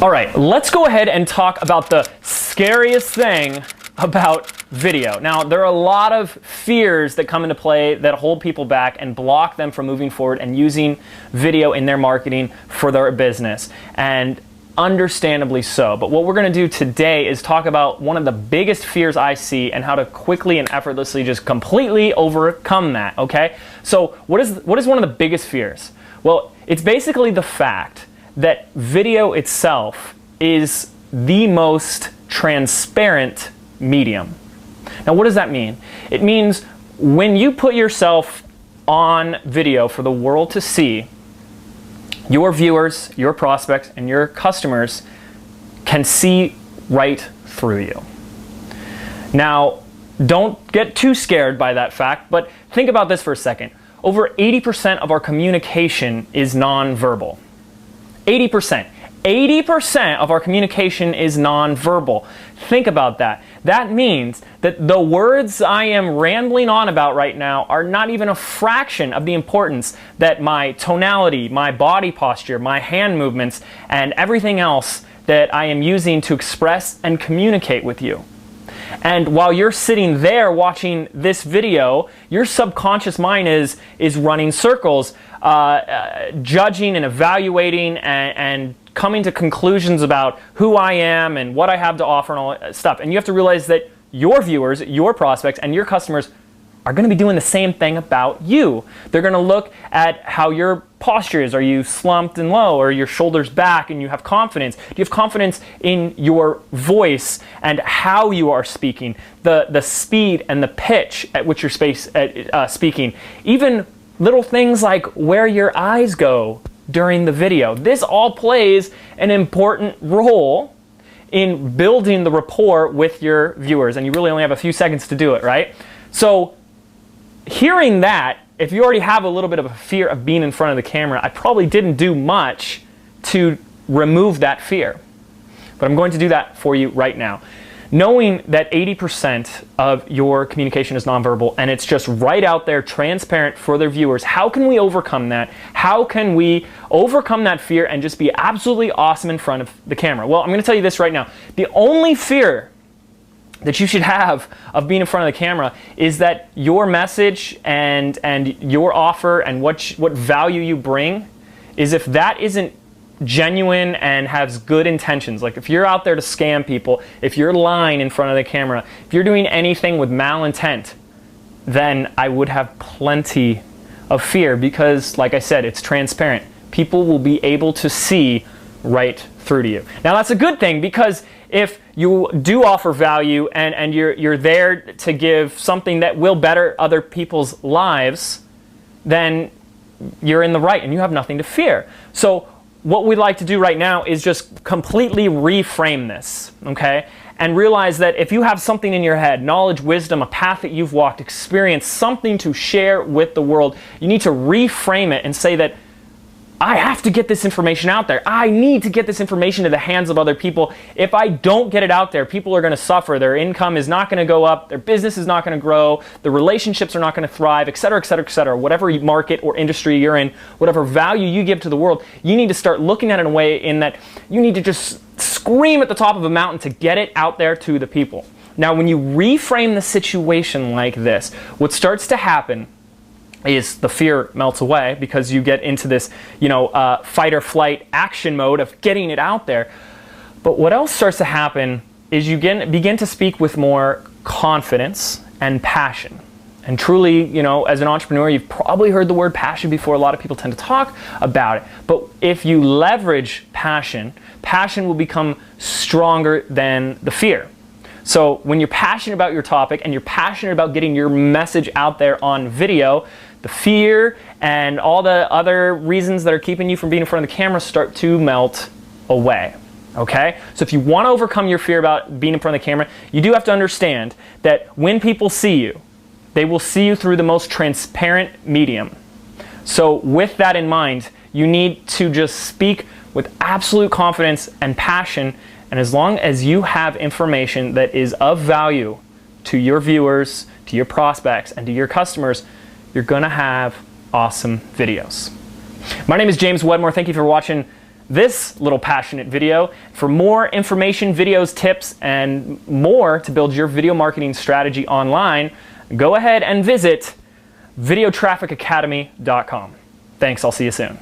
All right, let's go ahead and talk about the scariest thing about video. Now, there are a lot of fears that come into play that hold people back and block them from moving forward and using video in their marketing for their business, and understandably so. But what we're going to do today is talk about one of the biggest fears I see and how to quickly and effortlessly just completely overcome that, okay? So what is one of the biggest fears? Well, it's basically the fact that video itself is the most transparent medium. Now, what does that mean? It means when you put yourself on video for the world to see, your viewers, your prospects, and your customers can see right through you. Now, don't get too scared by that fact, but think about this for a second. Over 80% of our communication is nonverbal. 80%. 80% of our communication is nonverbal. Think about that. That means that the words I am rambling on about right now are not even a fraction of the importance that my tonality, my body posture, my hand movements, and everything else that I am using to express and communicate with you. And while you're sitting there watching this video, your subconscious mind is running circles, judging and evaluating and coming to conclusions about who I am and what I have to offer and all that stuff. And you have to realize that your viewers, your prospects, and your customers are going to be doing the same thing about you. They're going to look at how your posture is. Are you slumped and low? Or are your shoulders back and you have confidence? Do you have confidence in your voice and how you are speaking? The speed and the pitch at which you're speaking. Even little things like where your eyes go during the video. This all plays an important role in building the rapport with your viewers. And you really only have a few seconds to do it, right? So hearing that, if you already have a little bit of a fear of being in front of the camera, I probably didn't do much to remove that fear. But I'm going to do that for you right now. Knowing that 80% of your communication is nonverbal and it's just right out there, transparent for their viewers, how can we overcome that? How can we overcome that fear and just be absolutely awesome in front of the camera? Well, I'm going to tell you this right now. The only fear that you should have of being in front of the camera is that your message and your offer and what value you bring is, if that isn't genuine and has good intentions, like if you're out there to scam people, if you're lying in front of the camera, if you're doing anything with malintent, then I would have plenty of fear, because like I said, it's transparent. People will be able to see right through to you. Now that's a good thing, because if you do offer value and you're there to give something that will better other people's lives, then you're in the right and you have nothing to fear. So what we'd like to do right now is just completely reframe this, okay? And realize that if you have something in your head, knowledge, wisdom, a path that you've walked, experience, something to share with the world, you need to reframe it and say that I have to get this information out there. I need to get this information to the hands of other people. If I don't get it out there, people are going to suffer. Their income is not going to go up. Their business is not going to grow. The relationships are not going to thrive, et cetera, et cetera, et cetera. Whatever market or industry you're in, whatever value you give to the world, you need to start looking at it in a way in that you need to just scream at the top of a mountain to get it out there to the people. Now, when you reframe the situation like this, what starts to happen is the fear melts away, because you get into this, fight or flight action mode of getting it out there. But what else starts to happen is you begin to speak with more confidence and passion. And truly, as an entrepreneur, you've probably heard the word passion before. A lot of people tend to talk about it. But if you leverage passion, passion will become stronger than the fear. So when you're passionate about your topic and you're passionate about getting your message out there on video, the fear and all the other reasons that are keeping you from being in front of the camera start to melt away. Okay? So if you want to overcome your fear about being in front of the camera, you do have to understand that when people see you, they will see you through the most transparent medium. So with that in mind, you need to just speak with absolute confidence and passion. And as long as you have information that is of value to your viewers, to your prospects, and to your customers, you're going to have awesome videos. My name is James Wedmore. Thank you for watching this little passionate video. For more information, videos, tips, and more to build your video marketing strategy online, go ahead and visit videotrafficacademy.com. Thanks, I'll see you soon.